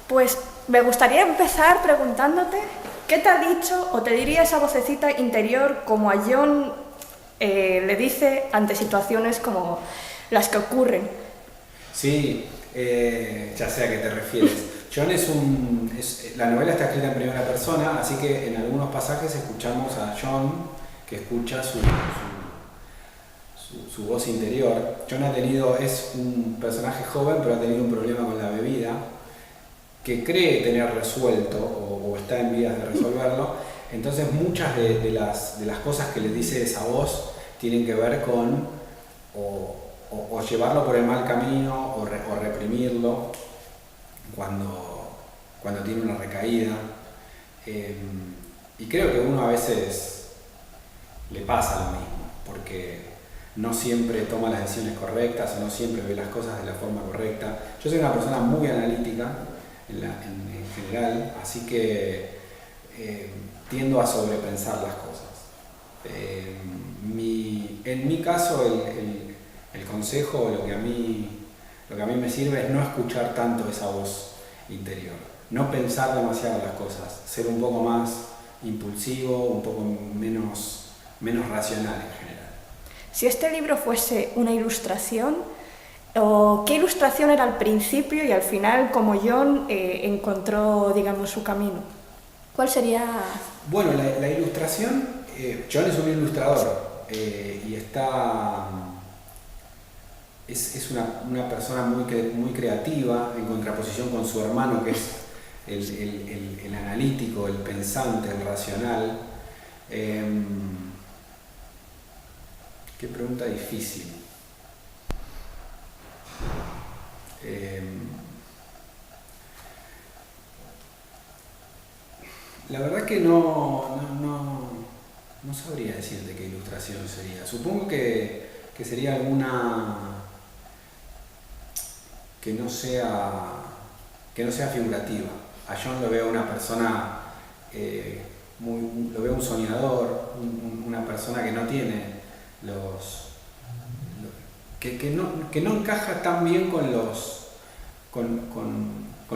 Pues me gustaría empezar preguntándote qué te ha dicho o te diría esa vocecita interior como a John le dice ante situaciones como las que ocurren. Sí, ya sé a qué te refieres. John la novela está escrita en primera persona, así que en algunos pasajes escuchamos a John que escucha su voz interior. John es un personaje joven, pero ha tenido un problema con la bebida que cree tener resuelto o está en vías de resolverlo. Entonces muchas de las cosas que le dice esa voz tienen que ver con o llevarlo por el mal camino o reprimirlo cuando tiene una recaída. Y creo que uno a veces le pasa lo mismo, porque no siempre toma las decisiones correctas o no siempre ve las cosas de la forma correcta. Yo soy una persona muy analítica en general, así que tiendo a sobrepensar las cosas. En mi caso, el consejo, lo que a mí me sirve es no escuchar tanto esa voz interior, no pensar demasiado las cosas, ser un poco más impulsivo, un poco menos racional en general. Si este libro fuese una ilustración, ¿o qué ilustración era al principio y al final como John encontró, digamos, su camino? ¿Cuál sería? Bueno, la ilustración, John es un ilustrador y es una persona muy creativa en contraposición con su hermano, que es el analítico, el pensante, el racional. Qué pregunta difícil. La verdad que no sabría decirte qué ilustración sería. Supongo que sería alguna que no sea figurativa. A John lo veo una persona, lo veo un soñador, una persona que no tiene que no encaja tan bien con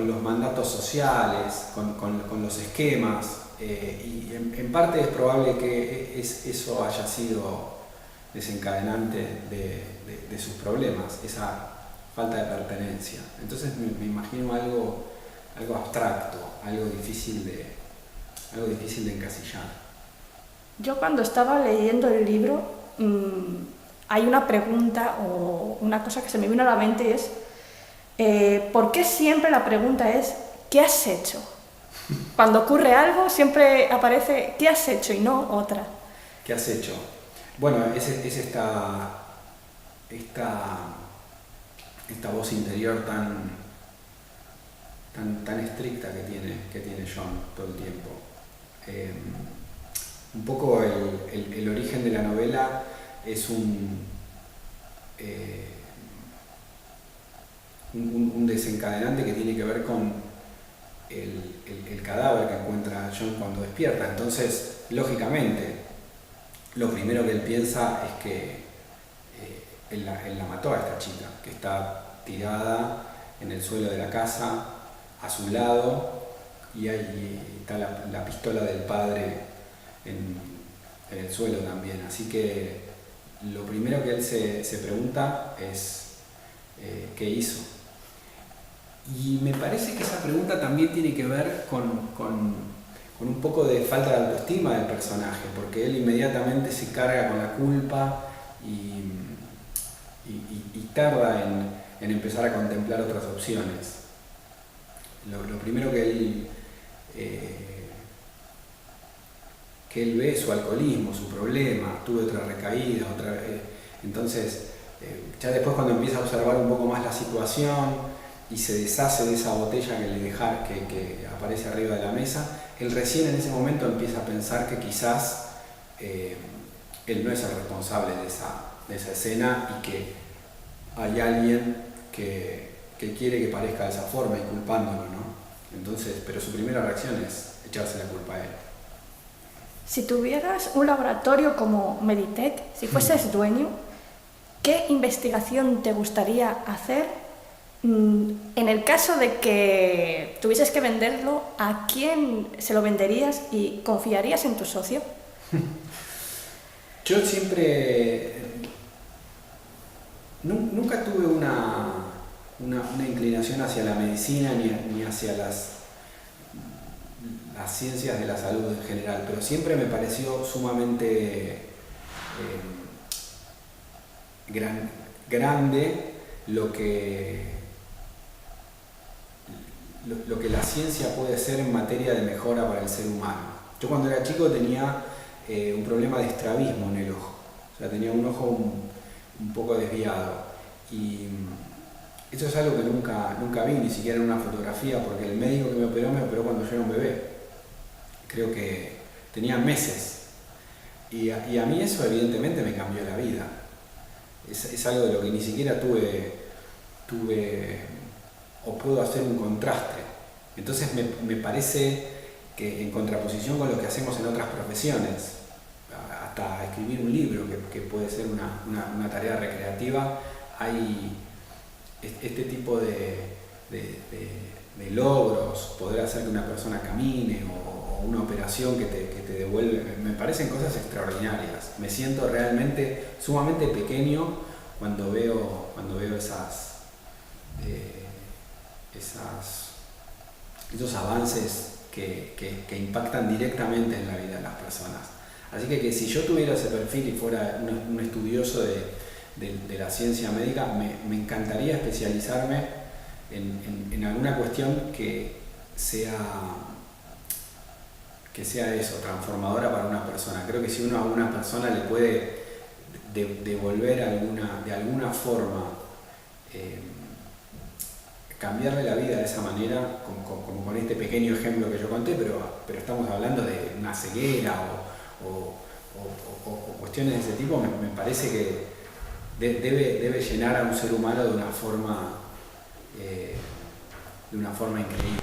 los mandatos sociales, con los esquemas, y en parte es probable que eso haya sido desencadenante de sus problemas, esa falta de pertenencia. Entonces me imagino algo abstracto, algo difícil de encasillar. Yo cuando estaba leyendo el libro hay una pregunta o una cosa que se me vino a la mente y es ¿por qué siempre la pregunta es ¿qué has hecho? Cuando ocurre algo siempre aparece ¿qué has hecho? Y no otra. ¿Qué has hecho? Bueno, es esta voz interior tan estricta que tiene John todo el tiempo. Un poco el origen de la novela es un desencadenante que tiene que ver con el cadáver que encuentra John cuando despierta. Entonces, lógicamente, lo primero que él piensa es que él la mató a esta chica, que está tirada en el suelo de la casa, a su lado, y ahí está la pistola del padre en el suelo también. Así que lo primero que él se pregunta es ¿qué hizo? Y me parece que esa pregunta también tiene que ver con un poco de falta de autoestima del personaje, porque él inmediatamente se carga con la culpa y tarda en empezar a contemplar otras opciones. Lo primero que él ve es su alcoholismo, su problema, tuve otra recaída, otra vez. Entonces, ya después cuando empieza a observar un poco más la situación y se deshace de esa botella que aparece arriba de la mesa, él recién en ese momento empieza a pensar que quizás él no es el responsable de esa escena y que hay alguien que quiere que parezca de esa forma y culpándolo, ¿no? Entonces, pero su primera reacción es echarse la culpa a él. Si tuvieras un laboratorio como Meditech, si fueses dueño, ¿qué investigación te gustaría hacer En el caso de que tuvieses que venderlo, ¿a quién se lo venderías y confiarías en tu socio? Yo siempre, nunca tuve una inclinación hacia la medicina ni hacia las ciencias de la salud en general, pero siempre me pareció sumamente grande lo que la ciencia puede ser en materia de mejora para el ser humano. Yo cuando era chico tenía un problema de estrabismo en el ojo, o sea, tenía un ojo un poco desviado, y eso es algo que nunca vi, ni siquiera en una fotografía, porque el médico que me operó cuando yo era un bebé, creo que tenía meses, y a mí eso evidentemente me cambió la vida. Es algo de lo que ni siquiera tuve o puedo hacer un contraste. Entonces me parece que en contraposición con lo que hacemos en otras profesiones, hasta escribir un libro que puede ser una tarea recreativa, hay este tipo de logros, poder hacer que una persona camine o una operación que te devuelve, me parecen cosas extraordinarias. Me siento realmente sumamente pequeño cuando veo esos avances que impactan directamente en la vida de las personas. Así que si yo tuviera ese perfil y fuera un estudioso de la ciencia médica, me encantaría especializarme en alguna cuestión que sea eso, transformadora para una persona. Creo que si uno a una persona le puede devolver de alguna forma, cambiarle la vida de esa manera, como con este pequeño ejemplo que yo conté, pero estamos hablando de una ceguera o cuestiones de ese tipo, me parece que debe llenar a un ser humano de una forma increíble.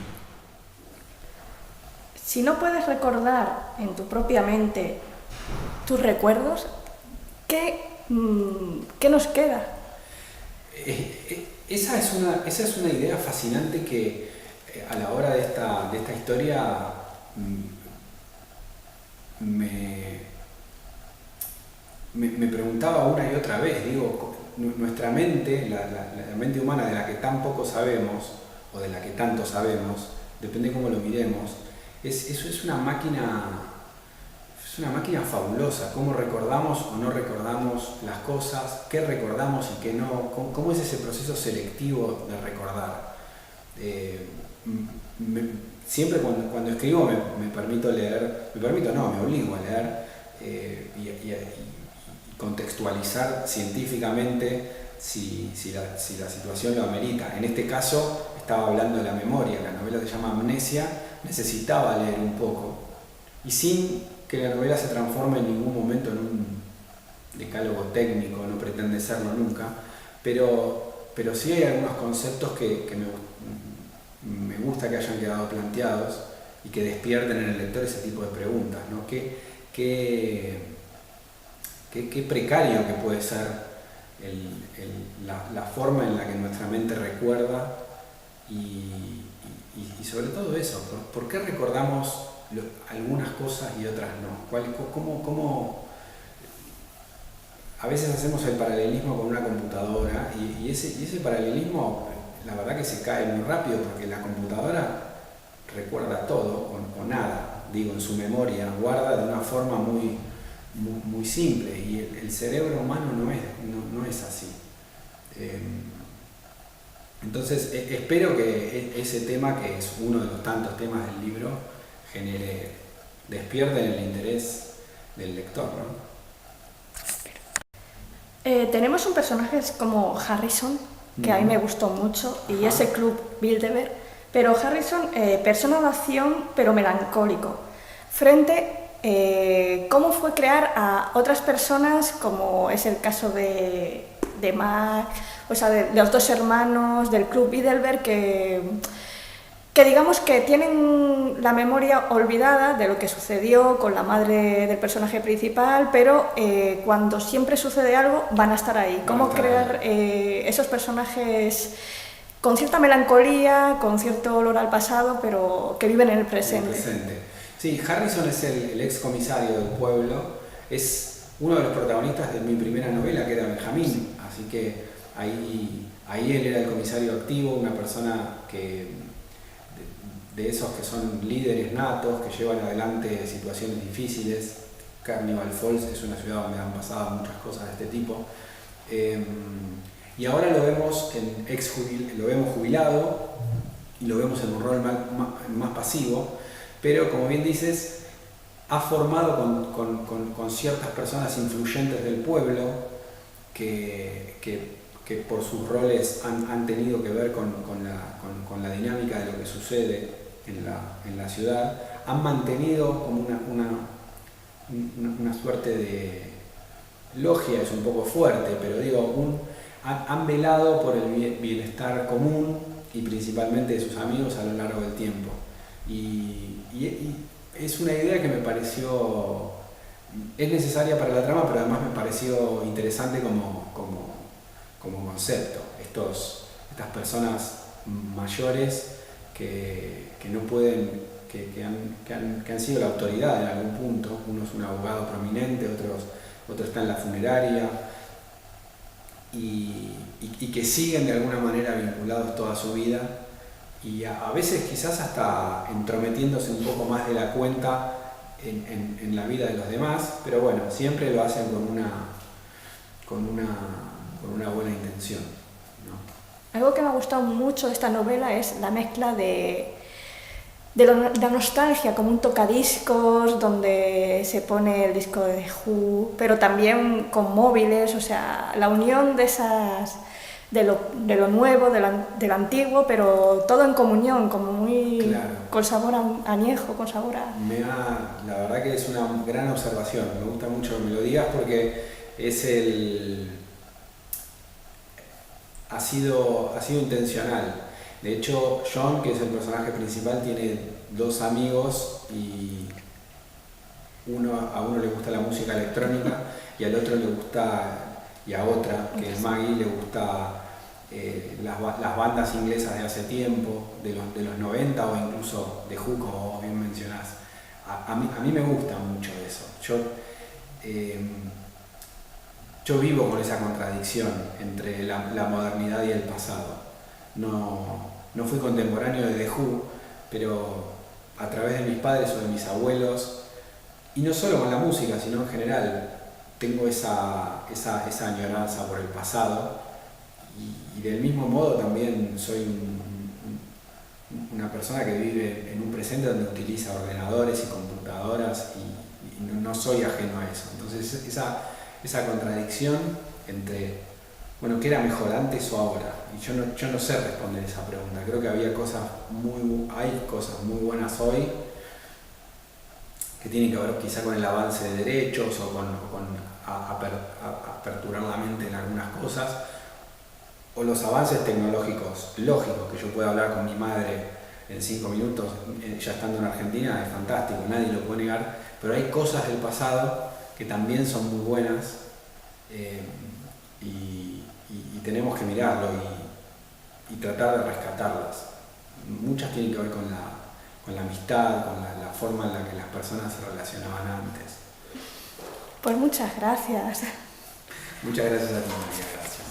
Si no puedes recordar en tu propia mente tus recuerdos, ¿qué nos queda? Esa es una idea fascinante que a la hora de esta historia me preguntaba una y otra vez. Digo, nuestra mente, la mente humana de la que tan poco sabemos, o de la que tanto sabemos, depende cómo lo miremos, es una máquina fabulosa. Cómo recordamos o no recordamos las cosas, qué recordamos y qué no, cómo es ese proceso selectivo de recordar. Siempre cuando escribo me obligo a leer y contextualizar científicamente si la situación lo amerita. En este caso estaba hablando de la memoria, la novela se llama Amnesia, necesitaba leer un poco, y sin que la novela se transforme en ningún momento en un decálogo técnico, no pretende serlo nunca, pero sí hay algunos conceptos que me gusta que hayan quedado planteados y que despierten en el lector ese tipo de preguntas, ¿no? Qué precario que puede ser la forma en la que nuestra mente recuerda y sobre todo eso, ¿por qué recordamos algunas cosas y otras no? ¿Cómo a veces hacemos el paralelismo con una computadora y ese paralelismo, la verdad que se cae muy rápido, porque la computadora recuerda todo o nada, digo, en su memoria, guarda de una forma muy simple, y el cerebro humano no es así. Entonces espero que ese tema, que es uno de los tantos temas del libro, despierte el interés del lector, ¿no? Tenemos un personaje como Harrison, que a mí me gustó mucho, y ese Club Bilderberg, pero Harrison, persona de acción pero melancólico, frente cómo fue crear a otras personas, como es el caso de Mac, o sea, de los dos hermanos del Club Bilderberg, que digamos que tienen la memoria olvidada de lo que sucedió con la madre del personaje principal, pero cuando siempre sucede algo van a estar ahí. ¿Cómo crear esos personajes con cierta melancolía, con cierto olor al pasado, pero que viven en el presente. Sí, Harrison es el ex comisario del pueblo, es uno de los protagonistas de mi primera novela, que era Benjamín, así que ahí él era el comisario activo, una persona de esos que son líderes natos, que llevan adelante situaciones difíciles. Carnival Falls es una ciudad donde han pasado muchas cosas de este tipo. Y ahora lo vemos jubilado y lo vemos en un rol más pasivo, pero como bien dices, ha formado con ciertas personas influyentes del pueblo que por sus roles han tenido que ver con la dinámica de lo que sucede en la ciudad, han mantenido como una suerte de logia, es un poco fuerte, pero digo, han velado por el bienestar común y principalmente de sus amigos a lo largo del tiempo. Y es una idea que me pareció, es necesaria para la trama, pero además me pareció interesante como concepto. Estas personas mayores que no pueden, que han sido la autoridad en algún punto. Uno es un abogado prominente, otro está en la funeraria, y que siguen de alguna manera vinculados toda su vida, y a veces quizás hasta entrometiéndose un poco más de la cuenta en la vida de los demás, pero bueno, siempre lo hacen con una buena intención, ¿no? Algo que me ha gustado mucho de esta novela es la mezcla de la nostalgia, como un tocadiscos donde se pone el disco de The Who, pero también con móviles, o sea, la unión de lo nuevo, de lo antiguo, pero todo en comunión, como muy claro. Con sabor añejo, con sabor a... La verdad que es una gran observación, me gusta mucho que me lo digas porque ha sido intencional. De hecho, John, que es el personaje principal, tiene dos amigos y a uno le gusta la música electrónica y al otro le gusta, y a otra, que es Maggie, le gusta las bandas inglesas de hace tiempo, de los 90 o incluso de Who, como vos bien mencionás. A mí me gusta mucho eso. Yo vivo con esa contradicción entre la modernidad y el pasado. No fui contemporáneo de The Who, pero a través de mis padres o de mis abuelos, y no solo con la música, sino en general, tengo esa añoranza por el pasado, y del mismo modo también soy una persona que vive en un presente donde utiliza ordenadores y computadoras, y no soy ajeno a eso. Entonces esa contradicción entre, bueno, ¿qué era mejor, antes o ahora? Y yo no sé responder esa pregunta. Creo que hay cosas muy buenas hoy que tienen que ver quizá con el avance de derechos o con aperturar la mente en algunas cosas, o los avances tecnológicos lógicos, que yo pueda hablar con mi madre en 5 minutos ya estando en Argentina, es fantástico, nadie lo puede negar, pero hay cosas del pasado que también son muy buenas, y tenemos que mirarlo y tratar de rescatarlas. Muchas tienen que ver con la amistad, con la forma en la que las personas se relacionaban antes. Pues muchas gracias. Muchas gracias a ti, María, gracias.